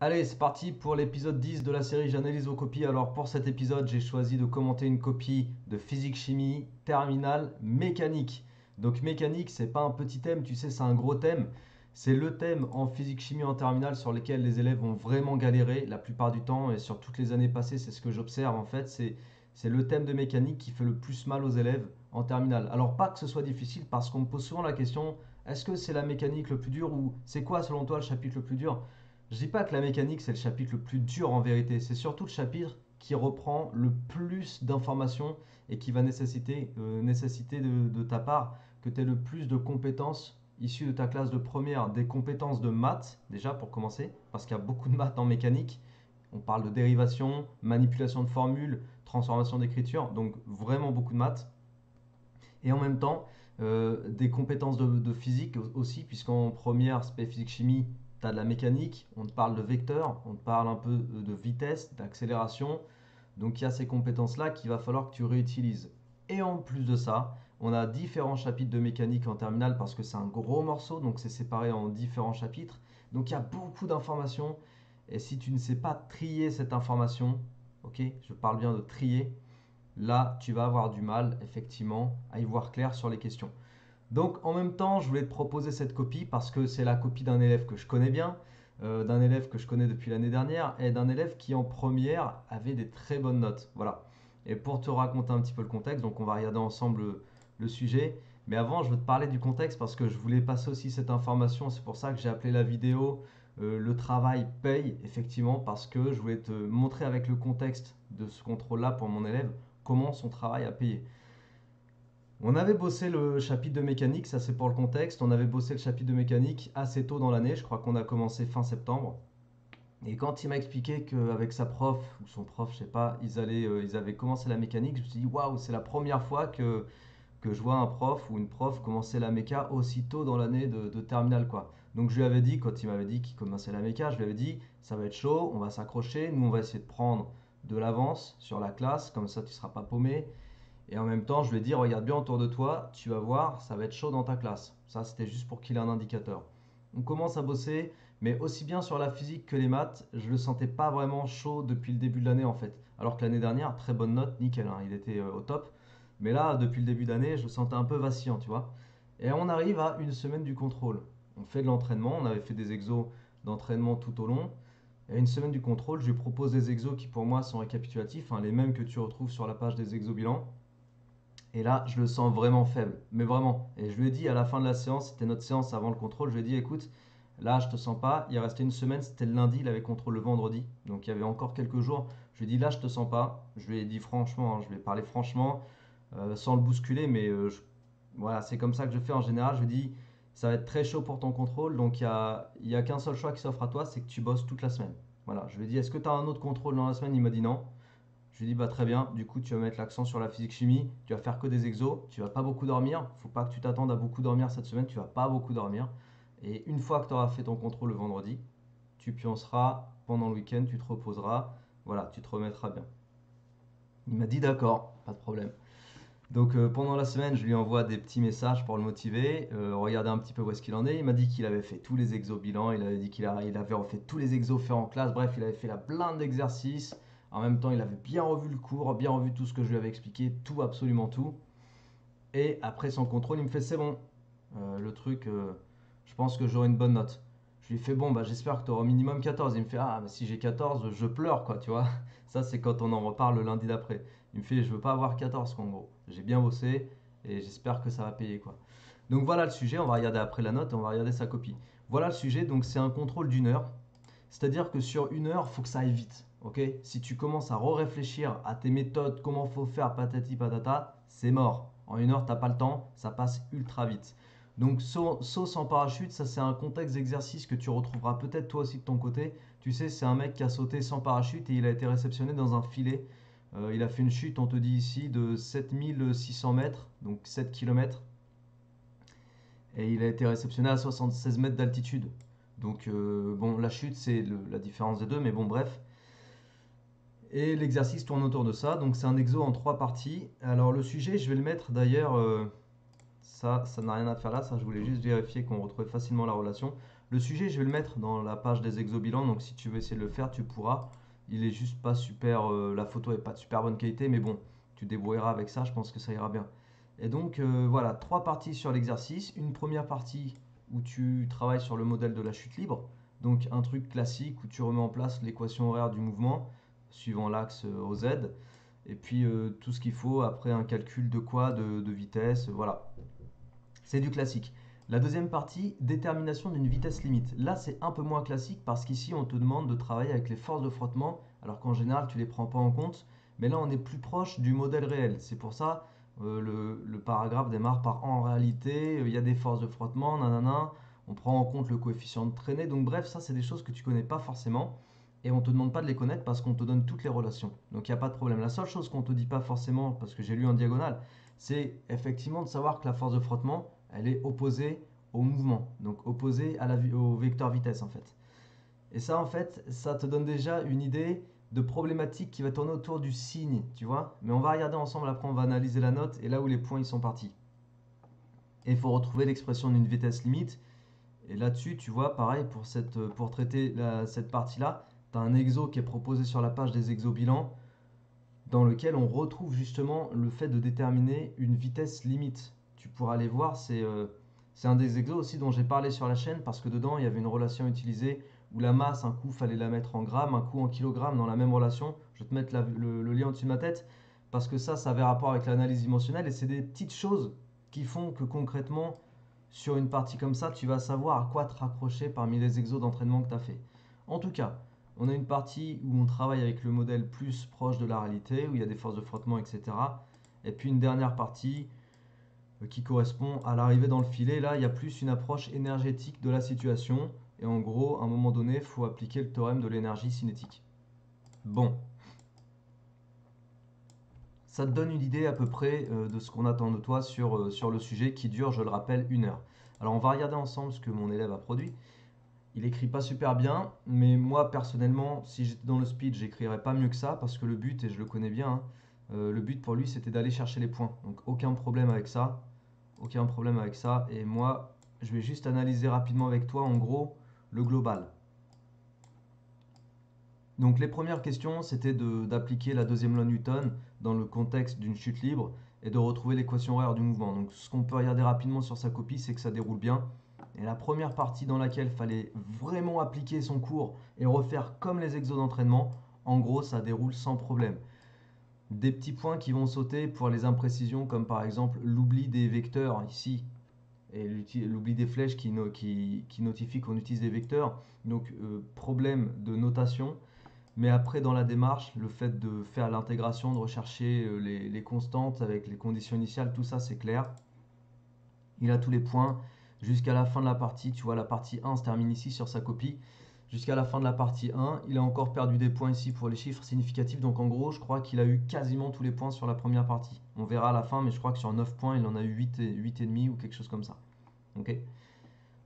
Allez, c'est parti pour l'épisode 10 de la série J'analyse vos copies. Alors pour cet épisode, j'ai choisi de commenter une copie de physique-chimie terminale mécanique. Donc mécanique, c'est pas un petit thème, tu sais, c'est un gros thème. C'est le thème en physique-chimie en terminale sur lequel les élèves ont vraiment galéré la plupart du temps et sur toutes les années passées, c'est ce que j'observe en fait. C'est le thème de mécanique qui fait le plus mal aux élèves en terminale. Alors pas que ce soit difficile parce qu'on me pose souvent la question, est-ce que c'est la mécanique le plus dur ou c'est quoi selon toi le chapitre le plus dur? Je dis pas que la mécanique c'est le chapitre le plus dur en vérité, c'est surtout le chapitre qui reprend le plus d'informations et qui va nécessiter de ta part que tu aies le plus de compétences issues de ta classe de première, des compétences de maths déjà pour commencer, parce qu'il y a beaucoup de maths en mécanique. On parle de dérivation, manipulation de formules, transformation d'écriture, donc vraiment beaucoup de maths. Et en même temps, des compétences de physique aussi, puisqu'en première, spé physique-chimie, tu as de la mécanique, on te parle de vecteurs, on te parle un peu de vitesse, d'accélération. Donc il y a ces compétences-là qu'il va falloir que tu réutilises. Et en plus de ça, on a différents chapitres de mécanique en terminale parce que c'est un gros morceau, donc c'est séparé en différents chapitres. Donc il y a beaucoup d'informations. Et si tu ne sais pas trier cette information, ok, je parle bien de trier, là, tu vas avoir du mal, effectivement, à y voir clair sur les questions. Donc, en même temps, je voulais te proposer cette copie parce que c'est la copie d'un élève que je connais bien, d'un élève que je connais depuis l'année dernière et d'un élève qui, en première, avait des très bonnes notes. Voilà. Et pour te raconter un petit peu le contexte, donc on va regarder ensemble le sujet. Mais avant, je veux te parler du contexte parce que je voulais passer aussi cette information. C'est pour ça que j'ai appelé la vidéo Le travail paye, effectivement, parce que je voulais te montrer avec le contexte de ce contrôle-là pour mon élève comment son travail a payé. On avait bossé le chapitre de mécanique, ça c'est pour le contexte. On avait bossé le chapitre de mécanique assez tôt dans l'année, je crois qu'on a commencé fin septembre. Et quand il m'a expliqué qu'avec sa prof, ou son prof, je sais pas, ils avaient commencé la mécanique, je me suis dit waouh, c'est la première fois que je vois un prof ou une prof commencer la méca aussitôt dans l'année de terminale quoi. Donc je lui avais dit, quand il m'avait dit qu'il commençait la méca, je lui avais dit ça va être chaud, on va s'accrocher, nous on va essayer de prendre de l'avance sur la classe, comme ça tu seras pas paumé. Et en même temps, je lui ai dit, regarde bien autour de toi, tu vas voir, ça va être chaud dans ta classe. Ça, c'était juste pour qu'il ait un indicateur. On commence à bosser, mais aussi bien sur la physique que les maths, je le sentais pas vraiment chaud depuis le début de l'année en fait. Alors que l'année dernière, très bonne note, nickel, hein, il était au top. Mais là, depuis le début d'année, je le sentais un peu vacillant, tu vois. Et on arrive à une semaine du contrôle. On fait de l'entraînement, on avait fait des exos d'entraînement tout au long. Et à une semaine du contrôle, je lui propose des exos qui pour moi sont récapitulatifs, hein, les mêmes que tu retrouves sur la page des exos bilans. Et là, je le sens vraiment faible, mais vraiment. Et je lui ai dit à la fin de la séance, c'était notre séance avant le contrôle, je lui ai dit écoute, là je te sens pas, il restait une semaine, c'était le lundi, il avait contrôle le vendredi, donc il y avait encore quelques jours. Je lui ai dit là je te sens pas, je lui ai dit franchement, hein, je lui ai parlé franchement, sans le bousculer, mais voilà, c'est comme ça que je fais en général. Je lui ai dit ça va être très chaud pour ton contrôle, donc il y a qu'un seul choix qui s'offre à toi, c'est que tu bosses toute la semaine. Voilà, je lui ai dit est-ce que tu as un autre contrôle dans la semaine? Il m'a dit non. Je lui dis bah très bien, du coup tu vas mettre l'accent sur la physique chimie, tu vas faire que des exos, tu vas pas beaucoup dormir, faut pas que tu t'attendes à beaucoup dormir cette semaine, tu vas pas beaucoup dormir. Et une fois que tu auras fait ton contrôle le vendredi, tu pionceras pendant le week-end, tu te reposeras, voilà, tu te remettras bien. Il m'a dit d'accord, pas de problème. Donc pendant la semaine, je lui envoie des petits messages pour le motiver, regarder un petit peu où est-ce qu'il en est. Il m'a dit qu'il avait fait tous les exos bilans, il avait dit il avait refait tous les exos faits en classe, bref, il avait fait la blinde d'exercices. En même temps, il avait bien revu le cours, bien revu tout ce que je lui avais expliqué, tout, absolument tout. Et après son contrôle, il me fait c'est bon. Le truc, je pense que j'aurai une bonne note. Je lui fais bon, bah j'espère que tu auras au minimum 14. Il me fait ah, mais si j'ai 14, je pleure quoi, tu vois. Ça, c'est quand on en reparle le lundi d'après. Il me fait je veux pas avoir 14 quoi, en gros. J'ai bien bossé et j'espère que ça va payer quoi. Donc voilà le sujet, on va regarder après la note et on va regarder sa copie. Voilà le sujet, donc c'est un contrôle d'une heure. C'est-à-dire que sur une heure, il faut que ça aille vite. Ok, si tu commences à réfléchir à tes méthodes, comment faut faire, patati patata, c'est mort. En une heure, t'as pas le temps, ça passe ultra vite. Donc saut sans parachute, ça c'est un contexte d'exercice que tu retrouveras peut-être toi aussi de ton côté. Tu sais, c'est un mec qui a sauté sans parachute et il a été réceptionné dans un filet. Il a fait une chute, on te dit ici, de 7600 mètres, donc 7 km. Et il a été réceptionné à 76 mètres d'altitude. Donc bon, la chute c'est la différence des deux, mais bon bref. Et l'exercice tourne autour de ça. Donc c'est un exo en trois parties. Alors le sujet, je vais le mettre d'ailleurs, ça n'a rien à faire là. Ça, je voulais juste vérifier qu'on retrouvait facilement la relation. Le sujet, je vais le mettre dans la page des exobilans, donc si tu veux essayer de le faire, tu pourras. Il est juste pas super, la photo est pas de super bonne qualité, mais bon, tu te débrouilleras avec ça, je pense que ça ira bien. Et donc voilà, trois parties sur l'exercice. Une première partie où tu travailles sur le modèle de la chute libre, donc un truc classique où tu remets en place l'équation horaire du mouvement suivant l'axe OZ, et puis tout ce qu'il faut après un calcul de quoi, de vitesse, voilà. C'est du classique. La deuxième partie, détermination d'une vitesse limite. Là, c'est un peu moins classique parce qu'ici, on te demande de travailler avec les forces de frottement, alors qu'en général, tu ne les prends pas en compte. Mais là, on est plus proche du modèle réel. C'est pour ça, le paragraphe démarre par en réalité, il y a des forces de frottement, nanana. On prend en compte le coefficient de traînée. Donc, bref, ça, c'est des choses que tu connais pas forcément. Et on ne te demande pas de les connaître parce qu'on te donne toutes les relations. Donc, il n'y a pas de problème. La seule chose qu'on ne te dit pas forcément, parce que j'ai lu en diagonale, c'est effectivement de savoir que la force de frottement, elle est opposée au mouvement, donc opposée au vecteur vitesse en fait. Et ça en fait, ça te donne déjà une idée de problématique qui va tourner autour du signe, tu vois. Mais on va regarder ensemble, après on va analyser la note et là où les points ils sont partis. Et il faut retrouver l'expression d'une vitesse limite. Et là-dessus, tu vois, pareil, pour traiter cette partie-là, tu as un exo qui est proposé sur la page des exobilans dans lequel on retrouve justement le fait de déterminer une vitesse limite. Tu pourras aller voir, c'est un des exos aussi dont j'ai parlé sur la chaîne parce que dedans il y avait une relation utilisée où la masse, un coup fallait la mettre en grammes, un coup en kilogrammes dans la même relation. Je vais te mettre le lien au-dessus de ma tête parce que ça avait rapport avec l'analyse dimensionnelle et c'est des petites choses qui font que concrètement sur une partie comme ça, tu vas savoir à quoi te rapprocher parmi les exos d'entraînement que tu as fait. En tout cas, on a une partie où on travaille avec le modèle plus proche de la réalité, où il y a des forces de frottement, etc. Et puis une dernière partie qui correspond à l'arrivée dans le filet. Là, il y a plus une approche énergétique de la situation. Et en gros, à un moment donné, il faut appliquer le théorème de l'énergie cinétique. Bon, ça te donne une idée à peu près de ce qu'on attend de toi sur le sujet qui dure, je le rappelle, 1 heure. Alors on va regarder ensemble ce que mon élève a produit. Il écrit pas super bien, mais moi personnellement, si j'étais dans le speed, j'écrirais pas mieux que ça parce que le but, et je le connais bien, hein, le but pour lui c'était d'aller chercher les points. Donc aucun problème avec ça, aucun problème avec ça. Et moi, je vais juste analyser rapidement avec toi en gros le global. Donc les premières questions, c'était d'appliquer la deuxième loi Newton dans le contexte d'une chute libre et de retrouver l'équation horaire du mouvement. Donc ce qu'on peut regarder rapidement sur sa copie, c'est que ça déroule bien. Et la première partie dans laquelle il fallait vraiment appliquer son cours et refaire comme les exos d'entraînement, en gros, ça déroule sans problème. Des petits points qui vont sauter pour les imprécisions, comme par exemple l'oubli des vecteurs ici, et l'oubli des flèches qui notifie qu'on utilise des vecteurs. Donc problème de notation. Mais après, dans la démarche, le fait de faire l'intégration, de rechercher les constantes avec les conditions initiales, tout ça c'est clair. Il a tous les points jusqu'à la fin de la partie. Tu vois, la partie 1 se termine ici sur sa copie. Jusqu'à la fin de la partie 1, il a encore perdu des points ici pour les chiffres significatifs. Donc en gros, je crois qu'il a eu quasiment tous les points sur la première partie. On verra à la fin, mais je crois que sur 9 points, il en a eu 8 et demi ou quelque chose comme ça. Ok.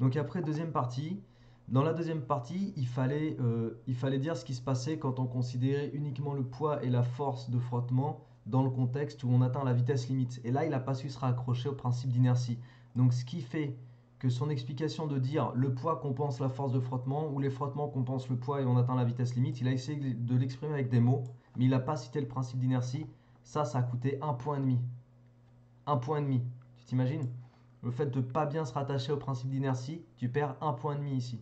Donc après, deuxième partie. Dans la deuxième partie, il fallait dire ce qui se passait quand on considérait uniquement le poids et la force de frottement dans le contexte où on atteint la vitesse limite. Et là, il n'a pas su se raccrocher au principe d'inertie. Donc ce qui fait que son explication de dire le poids compense la force de frottement ou les frottements compensent le poids et on atteint la vitesse limite, il a essayé de l'exprimer avec des mots, mais il n'a pas cité le principe d'inertie. Ça a coûté 1,5 point. 1,5 point. Tu t'imagines? Le fait de ne pas bien se rattacher au principe d'inertie, tu perds 1,5 point ici.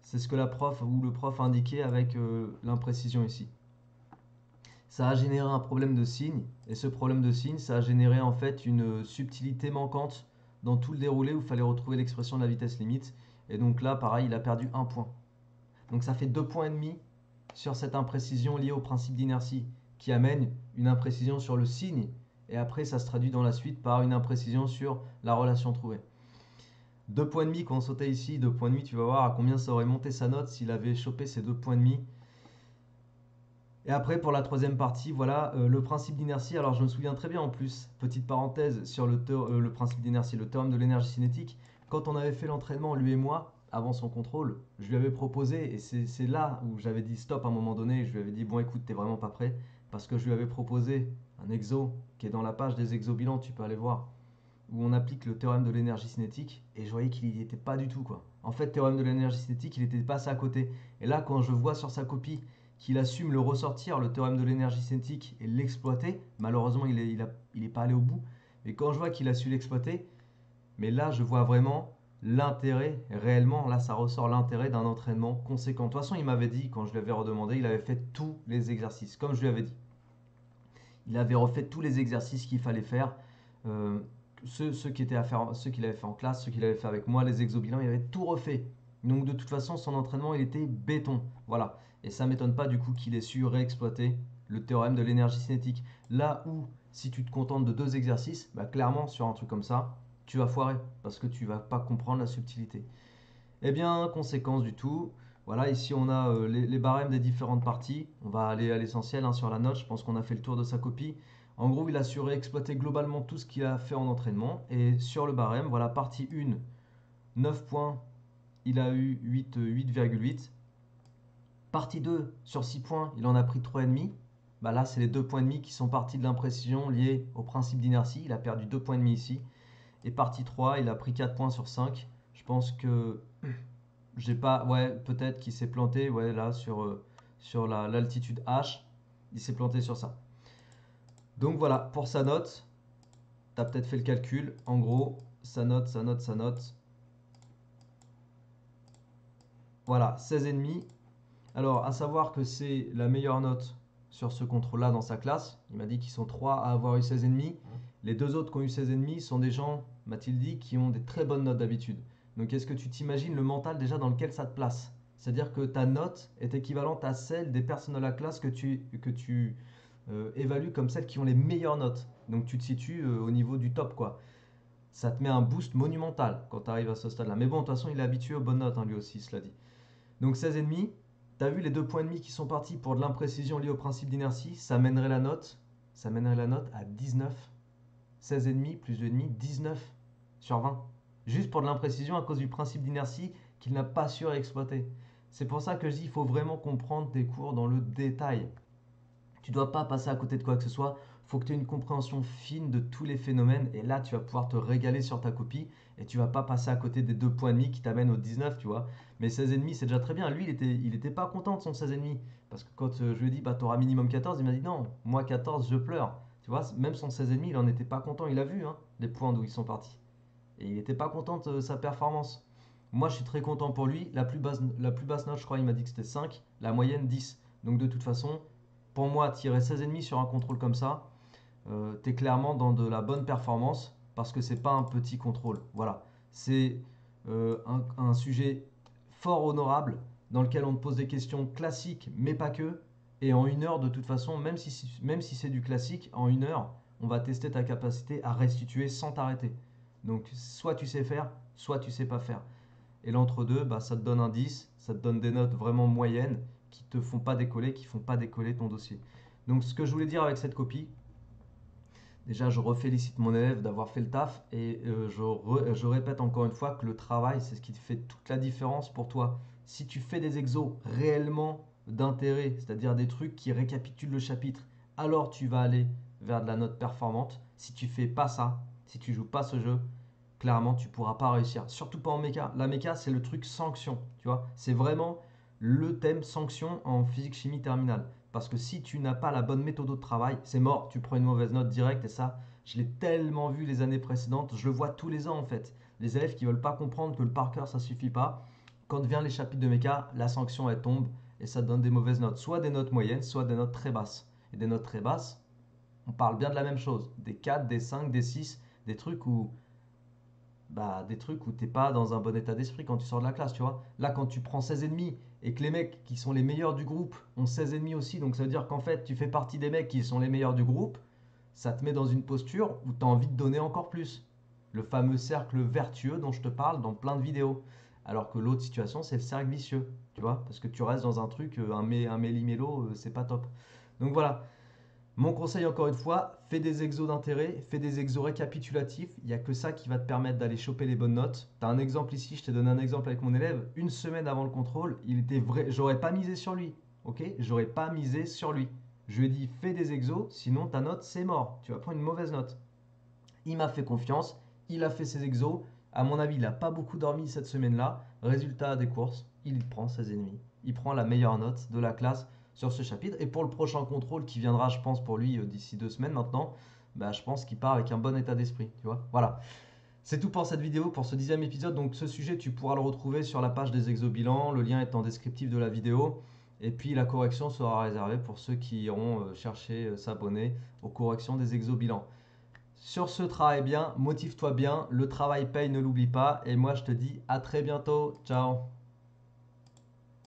C'est ce que la prof ou le prof a indiqué avec l'imprécision ici. Ça a généré un problème de signe, et ce problème de signe, ça a généré en fait une subtilité manquante dans tout le déroulé où il fallait retrouver l'expression de la vitesse limite. Et donc là, pareil, il a perdu 1 point. Donc ça fait 2,5 points sur cette imprécision liée au principe d'inertie, qui amène une imprécision sur le signe, et après ça se traduit dans la suite par une imprécision sur la relation trouvée. 2,5 points quand on sautait ici, 2,5 points, tu vas voir à combien ça aurait monté sa note s'il avait chopé ces 2,5 points. Et après, pour la troisième partie, voilà, le principe d'inertie. Alors, je me souviens très bien en plus, petite parenthèse sur le principe d'inertie, le théorème de l'énergie cinétique. Quand on avait fait l'entraînement, lui et moi, avant son contrôle, je lui avais proposé, et c'est là où j'avais dit stop à un moment donné, je lui avais dit, bon écoute, t'es vraiment pas prêt, parce que je lui avais proposé un exo qui est dans la page des exobilans, tu peux aller voir, où on applique le théorème de l'énergie cinétique, et je voyais qu'il n'y était pas du tout, quoi. En fait, théorème de l'énergie cinétique, il était passé à côté. Et là, quand je vois sur sa copie qu'il assume le ressortir, le théorème de l'énergie cinétique, et l'exploiter, malheureusement, il est pas allé au bout. Et quand je vois qu'il a su l'exploiter, mais là, je vois vraiment l'intérêt, réellement, là, ça ressort l'intérêt d'un entraînement conséquent. De toute façon, il m'avait dit, quand je lui avais redemandé, il avait fait tous les exercices, comme je lui avais dit. Il avait refait tous les exercices qu'il fallait faire. Euh, ceux qui étaient à faire, ceux qu'il avait fait en classe, ceux qu'il avait fait avec moi, les exobilans, il avait tout refait. Donc de toute façon, son entraînement, il était béton. Voilà. Et ça m'étonne pas du coup qu'il ait su réexploiter le théorème de l'énergie cinétique. Là où, si tu te contentes de 2 exercices, bah, clairement, sur un truc comme ça, tu vas foirer parce que tu vas pas comprendre la subtilité. Eh bien, conséquence du tout. Voilà, ici on a les barèmes des différentes parties. On va aller à l'essentiel hein, sur la note. Je pense qu'on a fait le tour de sa copie. En gros, il a su réexploiter globalement tout ce qu'il a fait en entraînement. Et sur le barème, voilà, partie 1, 9 points, il a eu 8,8. Partie 2, sur 6 points, il en a pris 3,5. Bah là, c'est les 2,5 points qui sont partis de l'imprécision liés au principe d'inertie. Il a perdu 2,5 points ici. Et partie 3, il a pris 4 points sur 5. Je pense que j'ai pas, ouais, peut-être qu'il s'est planté, ouais, là, sur l'altitude H. Il s'est planté sur ça. Donc voilà, pour sa note, tu as peut-être fait le calcul. En gros, sa note, sa note, sa note. Voilà, 16,5. Alors, à savoir que c'est la meilleure note sur ce contrôle-là dans sa classe. Il m'a dit qu'ils sont 3 à avoir eu 16,5. Les 2 autres qui ont eu 16,5 sont des gens, m'a-t-il dit, qui ont des très bonnes notes d'habitude. Donc, est-ce que tu t'imagines le mental déjà dans lequel ça te place? C'est-à-dire que ta note est équivalente à celle des personnes de la classe que tu évalues comme celles qui ont les meilleures notes. Donc, tu te situes au niveau du top, quoi. Ça te met un boost monumental quand tu arrives à ce stade-là. Mais bon, de toute façon, il est habitué aux bonnes notes, hein, lui aussi, cela dit. Donc 16,5. Tu as vu les 2,5 points qui sont partis pour de l'imprécision liée au principe d'inertie, ça mènerait la note à 19. 16,5 plus 2,5, 19 sur 20. Juste pour de l'imprécision à cause du principe d'inertie qu'il n'a pas su exploiter. C'est pour ça que je dis qu'il faut vraiment comprendre tes cours dans le détail. Tu ne dois pas passer à côté de quoi que ce soit. Il faut que tu aies une compréhension fine de tous les phénomènes. Et là, tu vas pouvoir te régaler sur ta copie. Et tu vas pas passer à côté des 2,5 points qui t'amènent au 19, tu vois. Mais 16,5, c'est déjà très bien. Lui, il était pas content de son 16,5. Parce que quand je lui ai dit, bah, tu auras minimum 14, il m'a dit non, moi 14, je pleure. Tu vois, même son 16,5, il en était pas content. Il a vu hein, les points d'où ils sont partis. Et il n'était pas content de sa performance. Moi, je suis très content pour lui. La plus basse note, je crois, il m'a dit que c'était 5. La moyenne, 10. Donc, de toute façon, pour moi, tirer 16,5 sur un contrôle comme ça, tu es clairement dans de la bonne performance parce que c'est pas un petit contrôle. Voilà. C'est un sujet fort honorable dans lequel on te pose des questions classiques, mais pas que. Et en 1 heure, de toute façon, même si c'est du classique, en 1 heure, on va tester ta capacité à restituer sans t'arrêter. Donc, soit tu sais faire, soit tu sais pas faire. Et l'entre-deux, bah, ça te donne un 10, ça te donne des notes vraiment moyennes qui te font pas décoller, qui font pas décoller ton dossier. Donc, ce que je voulais dire avec cette copie, déjà, je refélicite mon élève d'avoir fait le taf et je répète encore une fois que le travail, c'est ce qui fait toute la différence pour toi. Si tu fais des exos réellement d'intérêt, c'est-à-dire des trucs qui récapitulent le chapitre, alors tu vas aller vers de la note performante. Si tu fais pas ça, si tu joues pas ce jeu, clairement, tu pourras pas réussir. Surtout pas en méca. La méca, c'est le truc sanction, tu vois. C'est vraiment le thème sanction en physique-chimie terminale. Parce que si tu n'as pas la bonne méthode de travail, c'est mort. Tu prends une mauvaise note directe et ça, je l'ai tellement vu les années précédentes. Je le vois tous les ans en fait. Les élèves qui veulent pas comprendre que le par cœur ça suffit pas. Quand vient les chapitres de méca, la sanction elle tombe et ça donne des mauvaises notes. Soit des notes moyennes, soit des notes très basses. Et des notes très basses, on parle bien de la même chose. Des 4, des 5, des 6, des trucs où t'es pas dans un bon état d'esprit quand tu sors de la classe, tu vois. Là, quand tu prends 16,5 et que les mecs qui sont les meilleurs du groupe ont 16,5 aussi, donc ça veut dire qu'en fait, tu fais partie des mecs qui sont les meilleurs du groupe, ça te met dans une posture où tu as envie de donner encore plus. Le fameux cercle vertueux dont je te parle dans plein de vidéos. Alors que l'autre situation, c'est le cercle vicieux, tu vois, parce que tu restes dans un truc, un méli-mélo, c'est pas top. Donc voilà, mon conseil encore une fois, fais des exos d'intérêt, fais des exos récapitulatifs. Il n'y a que ça qui va te permettre d'aller choper les bonnes notes. Tu as un exemple ici, je t'ai donné un exemple avec mon élève. Une semaine avant le contrôle, il était vrai, j'aurais pas misé sur lui. Ok, j'aurais pas misé sur lui. Je lui ai dit fais des exos, sinon ta note c'est mort. Tu vas prendre une mauvaise note. Il m'a fait confiance, il a fait ses exos. À mon avis, il n'a pas beaucoup dormi cette semaine-là. Résultat des courses, il prend 16,5. Il prend la meilleure note de la classe sur ce chapitre. Et pour le prochain contrôle qui viendra, je pense, pour lui d'ici 2 semaines maintenant, bah, je pense qu'il part avec un bon état d'esprit. Tu vois, voilà. C'est tout pour cette vidéo, pour ce 10e épisode. Donc ce sujet, tu pourras le retrouver sur la page des exobilans. Le lien est en descriptif de la vidéo. Et puis la correction sera réservée pour ceux qui iront chercher s'abonner aux corrections des exobilans. Sur ce, travaille bien, motive-toi bien. Le travail paye, ne l'oublie pas. Et moi, je te dis à très bientôt. Ciao.